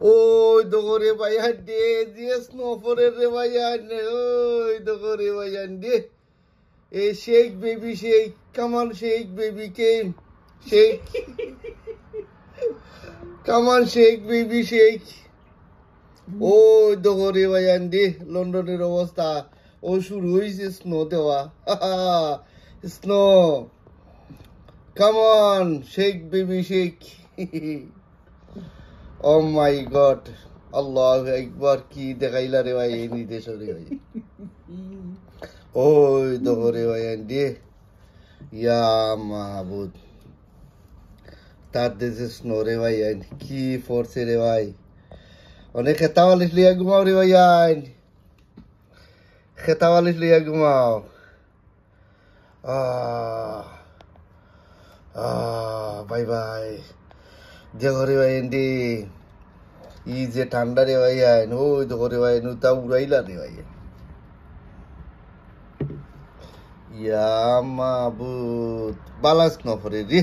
ওই দোরে ভাইয়া দে যে স্নোফরের রে ভাইয়া নে ওই দোরে ভাইয়া দে এ শেক বেবি শেক কামান শেক বেবি কেম শেক কামান শেক বেবি শেক ওই দোরে ভাইয়া দে লন্ডনের অবস্থা ও শুরু হয়েছে স্নো দেওয়া স্নো কামান শেক বেবি শেক ও মাই গড আল্লাহু আকবার কি দেখাইলা রে ভাই এই নির্দেশরে ভাই ওই দোরে ভাই আন্ডি ইয়া মাহবুদ তার দেশে স্নো রে ভাই কি ফোর্সে রে ভাই অনেক খেতাওয়ালিস লিয়া ঘুমাও রে ভাই খেতাওয়ালিস লিয়া ঘুমাও বাই বাই দেখো রে ভাই এন্ডি ই যে ঠান্ডা রে ভাই ওই দেখো রে ভাই তা উড়াইলা রে ভাই ইয়া মাবুদ বালাস নফরে রে